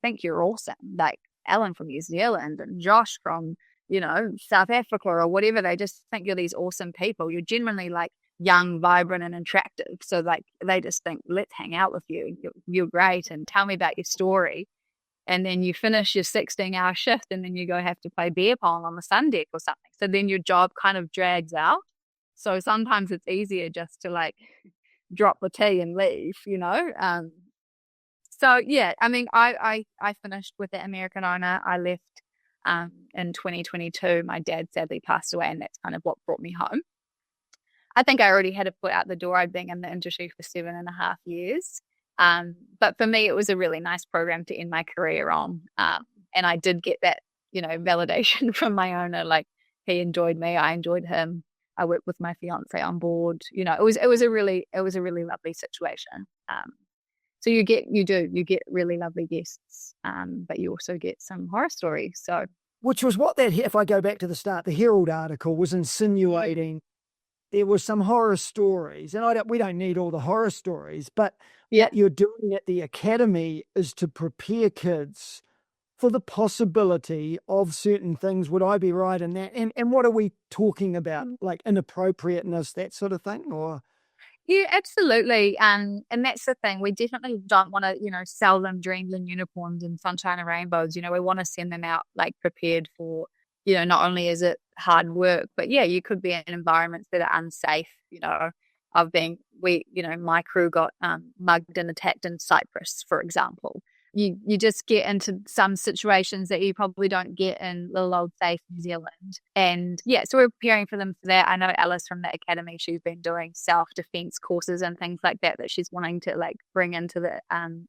think you're awesome. Like Ellen from New Zealand and Josh from, you know, South Africa or whatever. They just think you're these awesome people. You're genuinely like young, vibrant and attractive. So like they just think, let's hang out with you. You're great and tell me about your story. And then you finish your 16-hour shift and then you go have to play beer pong on the sun deck or something. So then your job kind of drags out. So sometimes it's easier just to like drop the tea and leave, you know. So yeah, I mean, I finished with the American owner. I left in 2022. My dad sadly passed away, and that's kind of what brought me home. I think I already had a foot out the door. I'd been in the industry for 7.5 years. But for me, it was a really nice program to end my career on. And I did get that, you know, validation from my owner. Like he enjoyed me, I enjoyed him. I worked with my fiance on board. You know, it was a really lovely situation. So you get really lovely guests, but you also get some horror stories. So, which was what that, if I go back to the start, the Herald article was insinuating there were some horror stories, and we don't need all the horror stories, but what you're doing at the academy is to prepare kids for the possibility of certain things. Would I be right in that? And what are we talking about? Like inappropriateness, that sort of thing, or? Yeah, absolutely. And that's the thing. We definitely don't want to, you know, sell them dreams and unicorns and sunshine and rainbows. You know, we want to send them out like prepared for, you know, not only is it hard work, but yeah, you could be in environments that are unsafe. You know, my crew got mugged and attacked in Cyprus, for example. You just get into some situations that you probably don't get in little old safe New Zealand. And yeah, so we're preparing for them for that. I know Alice from the academy, she's been doing self-defense courses and things like that she's wanting to like bring into the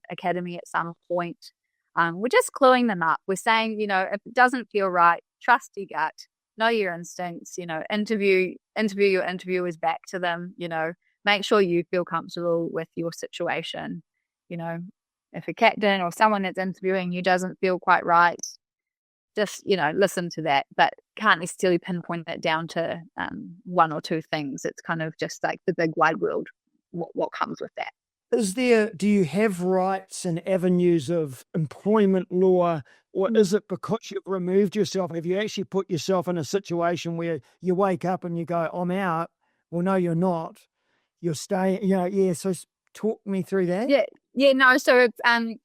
academy at some point. We're just cluing them up. We're saying, you know, if it doesn't feel right, trust your gut, know your instincts, you know, interview your interviewers back to them, you know, make sure you feel comfortable with your situation. You know, if a captain or someone that's interviewing you doesn't feel quite right, just, you know, listen to that, but can't necessarily pinpoint it down to one or two things. It's kind of just like the big wide world, what comes with that. Do you have rights and avenues of employment law, or is it because you've removed yourself? Have you actually put yourself in a situation where you wake up and you go, I'm out? Well, no, you're not. You're staying, you know, yeah. So talk me through that. Yeah, no. So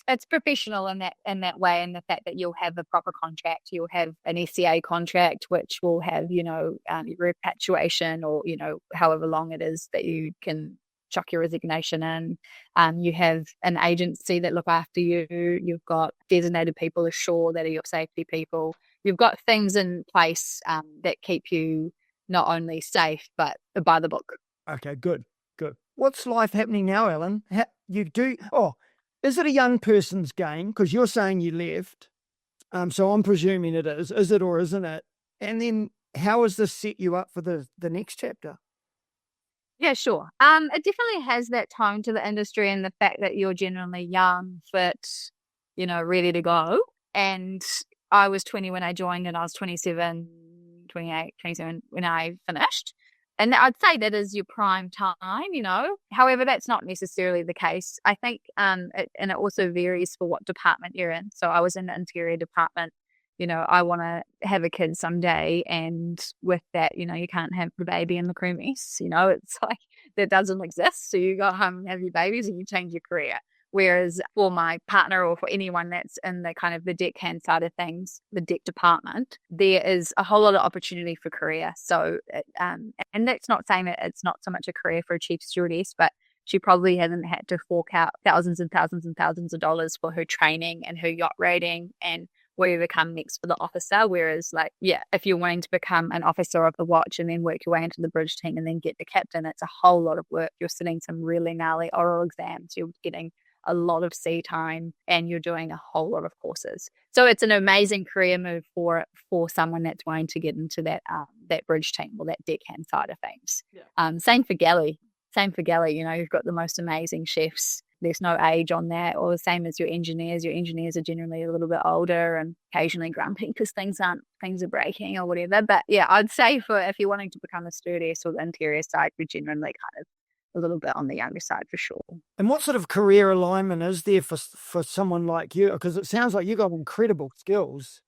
it's professional in that way, and the fact that you'll have a proper contract, you'll have an SCA contract, which will have, you know, your repatriation, or, you know, however long it is that you can chuck your resignation in. You have an agency that look after you. You've got designated people ashore that are your safety people. You've got things in place that keep you not only safe but by the book. Okay, good. What's life happening now, Ellen? Is it a young person's game? Because you're saying you left, so I'm presuming it is. Is it or isn't it? And then how has this set you up for the next chapter? Yeah, sure. It definitely has that tone to the industry, and the fact that you're generally young, fit, you know, ready to go. And I was 20 when I joined, and I was 27 when I finished. And I'd say that is your prime time, you know. However, that's not necessarily the case. I think, it also varies for what department you're in. So I was in the interior department. You know, I want to have a kid someday, and with that, you know, you can't have the baby in the crew mess. You know, it's like that doesn't exist. So you go home and have your babies, and you change your career. Whereas for my partner, or for anyone that's in the kind of the deckhand side of things, the deck department, there is a whole lot of opportunity for career. So, and that's not saying that it's not so much a career for a chief stewardess, but she probably hasn't had to fork out thousands and thousands and thousands of dollars for her training and her yacht rating and whatever comes next for the officer. Whereas, like, yeah, if you're wanting to become an officer of the watch and then work your way into the bridge team and then get the captain, it's a whole lot of work. You're sitting some really gnarly oral exams. You're getting a lot of sea time and you're doing a whole lot of courses. So it's an amazing career move for someone that's wanting to get into that bridge team or that deckhand side of things. Yeah. Same for galley. You know, you've got the most amazing chefs. There's no age on that, or the same as your engineers. Your engineers are generally a little bit older and occasionally grumpy because things are breaking or whatever. But yeah, I'd say if you're wanting to become a stewardess or the interior side, we're generally kind of a little bit on the younger side for sure. And what sort of career alignment is there for someone like you? Because it sounds like you've got incredible skills.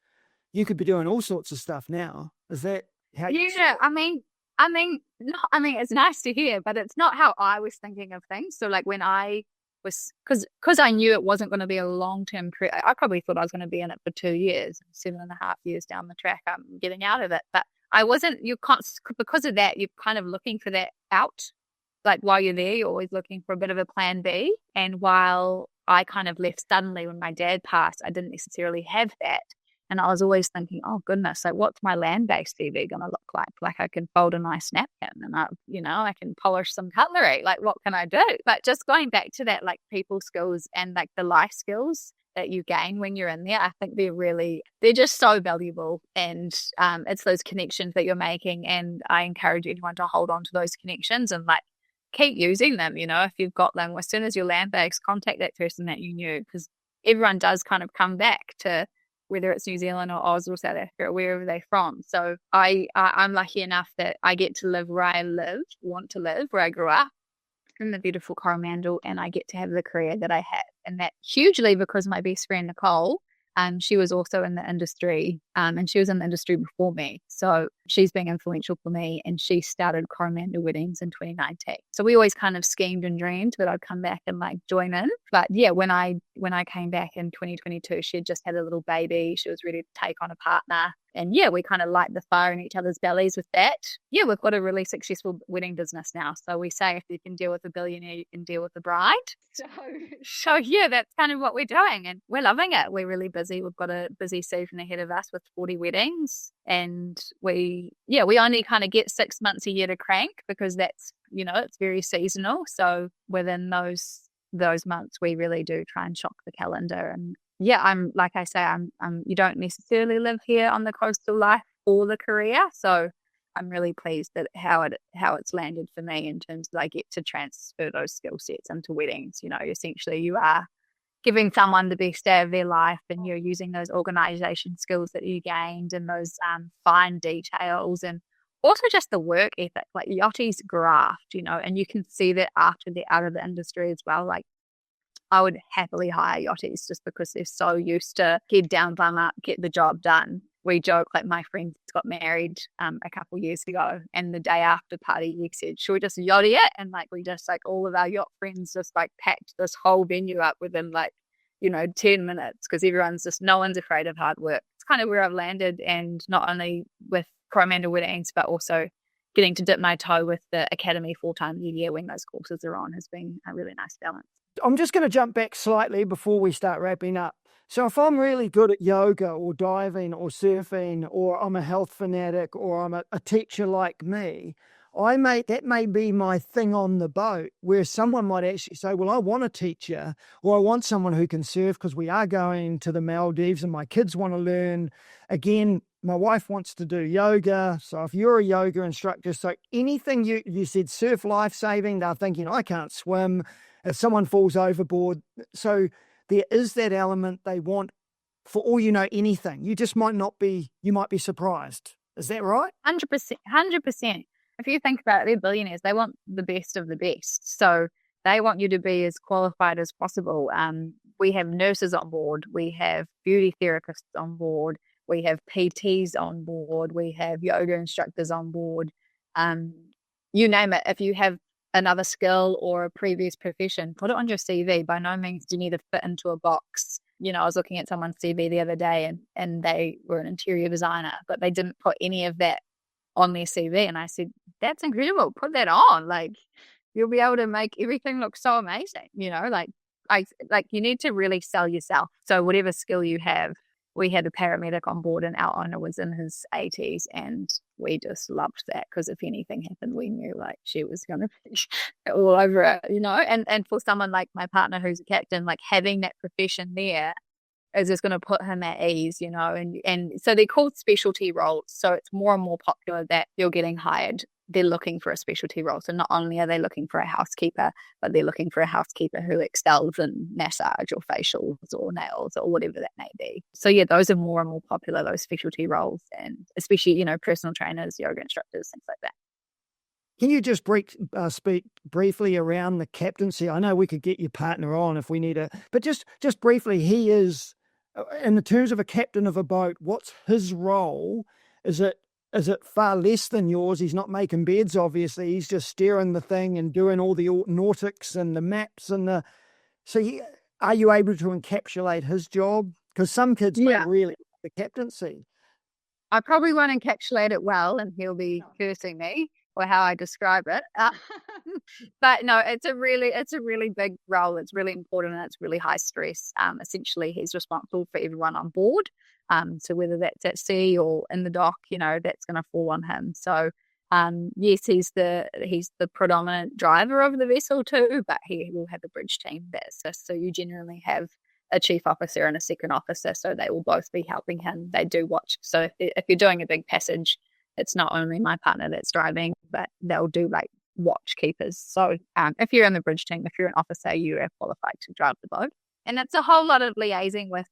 You could be doing all sorts of stuff now. Is that how you... Yeah, I mean, it's nice to hear, but it's not how I was thinking of things. So like when I was, because I knew it wasn't going to be a long-term career, I probably thought I was going to be in it for 2 years, 7.5 years down the track, I'm getting out of it. But I wasn't, you can't, because of that, you're kind of looking for that out. Like while you're there, you're always looking for a bit of a plan B. And while I kind of left suddenly when my dad passed, I didn't necessarily have that. And I was always thinking, oh goodness, like what's my land-based CV going to look like? Like I can fold a nice napkin and I can polish some cutlery. Like what can I do? But just going back to that, like people skills and like the life skills that you gain when you're in there, I think they're just so valuable. And it's those connections that you're making. And I encourage anyone to hold on to those connections and like keep using them. You know, if you've got them, as soon as you're land-based, contact that person that you knew, because everyone does kind of come back to whether it's New Zealand or Oz or South Africa or wherever they're from. So I'm lucky enough that I get to live where I want to live, where I grew up in the beautiful Coromandel, and I get to have the career that I have. And that hugely because my best friend, Nicole, she was also in the industry, and she was in the industry before me. So she's been influential for me, and she started Coromandel Weddings in 2019. So we always kind of schemed and dreamed that I'd come back and like join in. But yeah, when I came back in 2022, she had just had a little baby. She was ready to take on a partner. And yeah, we kind of light the fire in each other's bellies with that. Yeah, we've got a really successful wedding business now. So we say if you can deal with a billionaire, you can deal with a bride. So yeah, that's kind of what we're doing. And we're loving it. We're really busy. We've got a busy season ahead of us with 40 weddings. And we only kind of get 6 months a year to crank because that's, it's very seasonal. So within those months, we really do try and shock the calendar. And yeah, I'm like I say, you don't necessarily live here on the coastal life or the career. So I'm really pleased that how it's landed for me in terms of I get to transfer those skill sets into weddings. Essentially you are giving someone the best day of their life, and you're using those organisation skills that you gained and those fine details, and also just the work ethic. Like yachties graft, and you can see that after they're out of the industry as well. Like I would happily hire yachties just because they're so used to head down, bum up, get the job done. We joke, like my friend got married a couple years ago, and the day after party he said, should we just yachty it? And like we just like all of our yacht friends just like packed this whole venue up within 10 minutes, because no one's afraid of hard work. It's kind of where I've landed, and not only with Coromandel Weddings but also getting to dip my toe with the academy 4 times a year when those courses are on has been a really nice balance. I'm just going to jump back slightly before we start wrapping up. So if I'm really good at yoga or diving or surfing, or I'm a health fanatic, or I'm a teacher like me, that may be my thing on the boat, where someone might actually say, well, I want a teacher, or I want someone who can surf because we are going to the Maldives and my kids want to learn. Again, my wife wants to do yoga. So if you're a yoga instructor, so anything you said, surf lifesaving, they're thinking, I can't swim. If someone falls overboard. So there is that element they want, for all you know, anything. You might be surprised. Is that right? 100%. If you think about it, they're billionaires. They want the best of the best. So they want you to be as qualified as possible. We have nurses on board. We have beauty therapists on board. We have PTs on board. We have yoga instructors on board. You name it. If you have another skill or a previous profession, put it on your CV. By no means do you need to fit into a box. I was looking at someone's CV the other day, and they were an interior designer, but they didn't put any of that on their CV. And I said, that's incredible. Put that on. Like, you'll be able to make everything look so amazing. You need to really sell yourself. So whatever skill you have, we had a paramedic on board, and our owner was in his 80s, and we just loved that because if anything happened, we knew like she was going to be all over it, you know. And for someone like my partner who's a captain, like having that profession there is just going to put him at ease, you know. And so they're called specialty roles. So it's more and more popular that you're getting hired. They're looking for a specialty role. So not only are they looking for a housekeeper, but they're looking for a housekeeper who excels in massage or facials or nails or whatever that may be. So yeah, those are more and more popular, those specialty roles, and especially, you know, personal trainers, yoga instructors, things like that. Can you just speak briefly around the captaincy? I know we could get your partner on if we need a, but just briefly, he is, in the terms of a captain of a boat, what's his role? Is it far less than yours? He's not making beds, obviously. He's just steering the thing and doing all the nautics and the maps and the. So, are you able to encapsulate his job? Because some kids don't really like the captaincy. I probably won't encapsulate it well, and he'll be cursing me or how I describe it. But no, it's a really big role. It's really important, and it's really high stress. Essentially, he's responsible for everyone on board. So whether that's at sea or in the dock, you know, that's going to fall on him. So yes, he's the predominant driver of the vessel too, but he will have a bridge team that assists. So you generally have a chief officer and a second officer, so they will both be helping him. They do watch. So if you're doing a big passage, it's not only my partner that's driving, but they'll do like watch keepers. So if you're in the bridge team, if you're an officer, you are qualified to drive the boat. And it's a whole lot of liaising with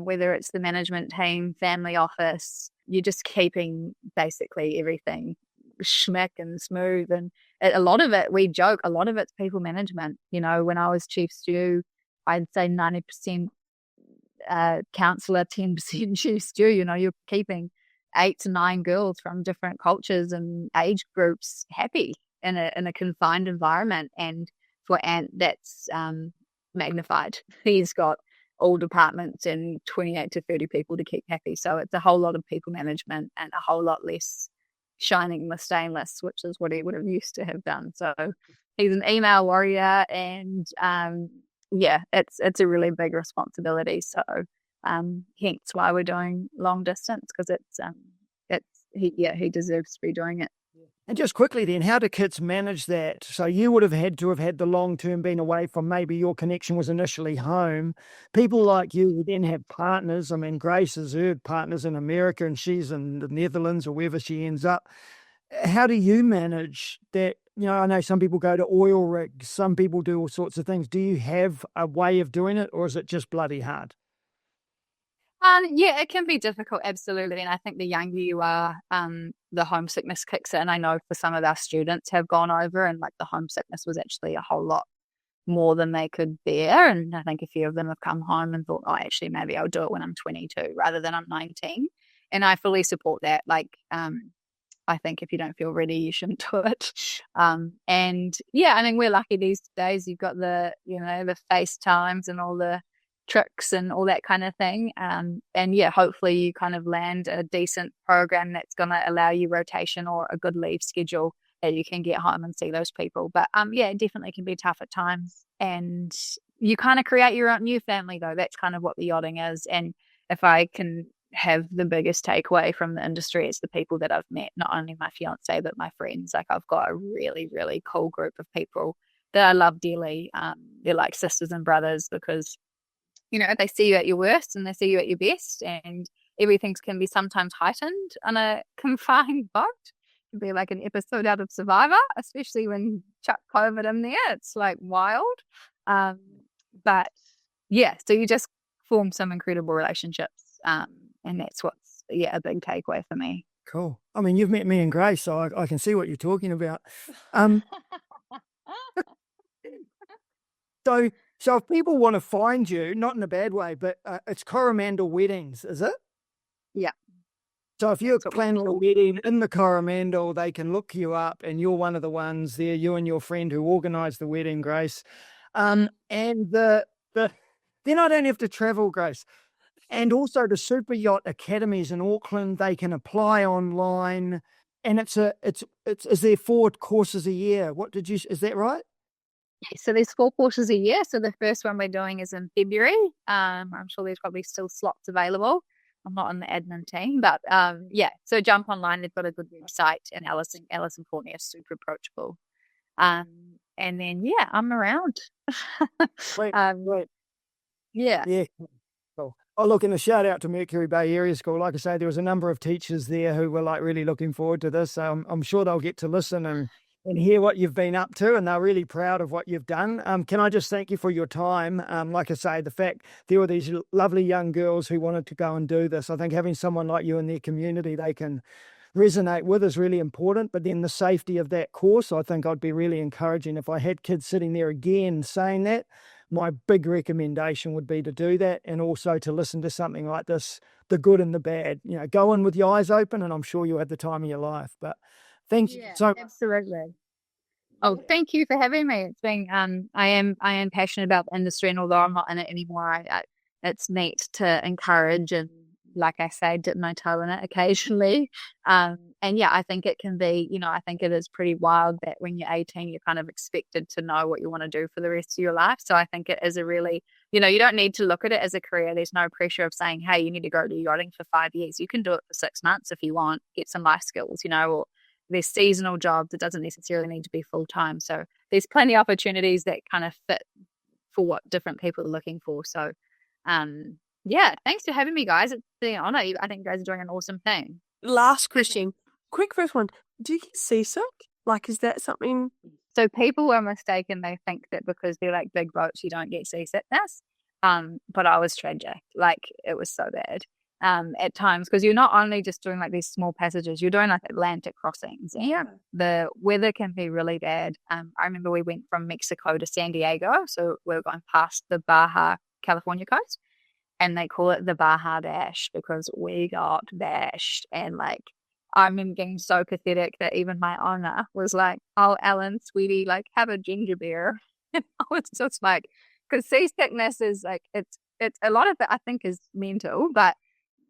whether it's the management team, family office. You're just keeping basically everything schmick and smooth. And a lot of it, we joke, a lot of it's people management. You know, when I was chief stew, I'd say 90% counsellor, 10% chief stew. You know, you're keeping 8 to 9 girls from different cultures and age groups happy in a confined environment. And for Ant, that's magnified. He's got all departments and 28 to 30 people to keep happy. So it's a whole lot of people management and a whole lot less shining the stainless, which is what he would have used to have done. So he's an email warrior, and it's a really big responsibility. So hence why we're doing long distance, because he deserves to be doing it. And just quickly then, how do kids manage that? So you would have had the long-term being away from, maybe your connection was initially home. People like you would then have partners. I mean, Grace has her partners in America and she's in the Netherlands or wherever she ends up. How do you manage that? You know, I know some people go to oil rigs, some people do all sorts of things. Do you have a way of doing it, or is it just bloody hard? Yeah, it can be difficult, absolutely. And I think the younger you are, the homesickness kicks in. I know for some of our students have gone over, and like the homesickness was actually a whole lot more than they could bear. And I think a few of them have come home and thought, oh, actually, maybe I'll do it when I'm 22 rather than I'm 19. And I fully support that. Like, I think if you don't feel ready, you shouldn't do it. And yeah, I mean, we're lucky these days. You've got the FaceTimes and all the tricks and all that kind of thing. And yeah, hopefully you kind of land a decent program that's going to allow you rotation or a good leave schedule that you can get home and see those people. But yeah, it definitely can be tough at times. And you kind of create your own new family though. That's kind of what the yachting is. And if I can have the biggest takeaway from the industry, it's the people that I've met, not only my fiance, but my friends. Like, I've got a really, really cool group of people that I love dearly. They're like sisters and brothers, because you know, they see you at your worst and they see you at your best, and everything can be sometimes heightened on a confined boat. It can be like an episode out of Survivor, especially when chuck COVID in there. It's like wild. But yeah, so you just form some incredible relationships. And that's what's, a big takeaway for me. Cool. I mean, you've met me and Grace, so I can see what you're talking about. So if people want to find you, not in a bad way, but it's Coromandel Weddings, is it? Yeah. So if you're planning a wedding in the Coromandel, they can look you up, and you're one of the ones there, you and your friend who organised the wedding, Grace. And then I don't have to travel, Grace. And also the Super Yacht Academies in Auckland, they can apply online, and is there 4 courses a year? Is that right? So there's 4 courses a year. So the first one we're doing is in February. I'm sure there's probably still slots available. I'm not on the admin team, but yeah. So jump online. They've got a good website, and Alison Courtney is super approachable. And then yeah, I'm around. Great. Yeah. Yeah. Cool. Oh, look, and a shout out to Mercury Bay Area School. Like I say, there was a number of teachers there who were like really looking forward to this. So I'm sure they'll get to listen and hear what you've been up to, and they're really proud of what you've done. Can I just thank you for your time? Like I say, the fact there were these lovely young girls who wanted to go and do this. I think having someone like you in their community they can resonate with is really important. But then the safety of that course, I think I'd be really encouraging if I had kids sitting there again saying that. My big recommendation would be to do that, and also to listen to something like this, the good and the bad. You know, go in with your eyes open, and I'm sure you'll have the time of your life. But thank you so much. Absolutely. Oh, thank you for having me. It's been I am passionate about the industry, and although I'm not in it anymore, it's neat to encourage and, like I say, dip my toe in it occasionally. And yeah, I think it can be, I think it is pretty wild that when you're 18, you're kind of expected to know what you want to do for the rest of your life. So I think it is a really, you don't need to look at it as a career. There's no pressure of saying, hey, you need to go do yachting for 5 years. You can do it for 6 months if you want, get some life skills, or there's seasonal jobs. It doesn't necessarily need to be full time. So there's plenty of opportunities that kind of fit for what different people are looking for. So, yeah, thanks for having me, guys. It's been an honor. I think you guys are doing an awesome thing. Last question. Quick first one. Do you get seasick? Like, is that something? So people were mistaken. They think that because they're like big boats, you don't get seasickness. But I was tragic. Like, it was so bad at times, because you're not only just doing like these small passages, you're doing like Atlantic crossings. And the weather can be really bad. I remember we went from Mexico to San Diego. So we were going past the Baja, California coast. And they call it the Baja Bash because we got bashed. And like, I remember getting so pathetic that even my owner was like, oh, Ellen, sweetie, like, have a ginger beer. And I was just like, because seasickness is like, it's a lot of it, I think, is mental. But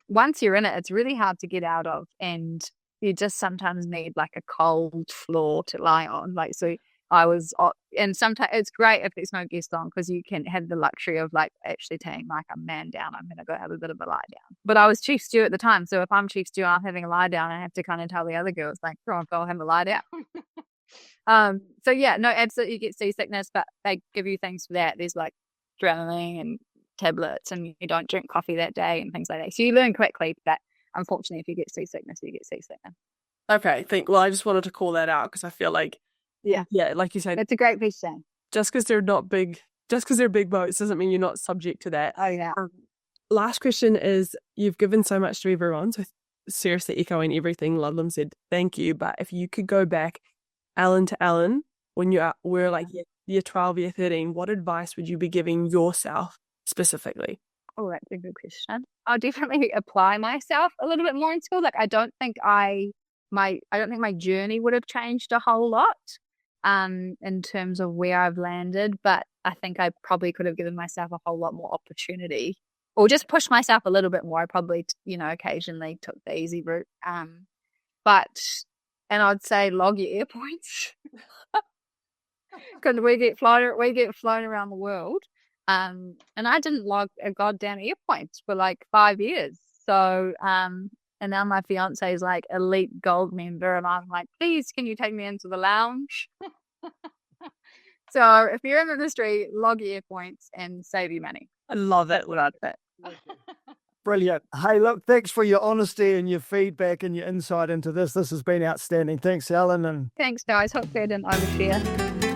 once you're in it, it's really hard to get out of. And you just sometimes need like a cold floor to lie on. Like, so and sometimes it's great if there's no guest on, because you can have the luxury of like actually taking like a man down. I'm going to go have a bit of a lie down. But I was chief stew at the time. So if I'm chief stew, I'm having a lie down. I have to kind of tell the other girls like, go have a lie down. So yeah, no, absolutely you get seasickness, but they give you things for that. There's like Dramamine and tablets, and you don't drink coffee that day and things like that. So you learn quickly that unfortunately if you get seasickness, you get seasickness. Okay, I just wanted to call that out because I feel like yeah, like you said, it's a great question. Just because they're big boats doesn't mean you're not subject to that. Oh yeah. Last question is, you've given so much to everyone, so seriously echoing everything Ludlam said, thank you. But if you could go back, Alan to Alan, when you were like year 12, year 13, what advice would you be giving yourself specifically? Oh, that's a good question. I'll definitely apply myself a little bit more in school. Like, I don't think my journey would have changed a whole lot in terms of where I've landed, but I think I probably could have given myself a whole lot more opportunity, or just pushed myself a little bit more. I probably, occasionally took the easy route. And I'd say log your air points, because we get flown around the world. And I didn't log a goddamn air points for like 5 years. So, and now my fiance is like elite gold member, and I'm like, please, can you take me into the lounge? So if you're in the industry, log your air points and save your money. I love that. Brilliant. Hey, look, thanks for your honesty and your feedback and your insight into this. This has been outstanding. Thanks, Alan. And thanks, guys. Hopefully I didn't overshare.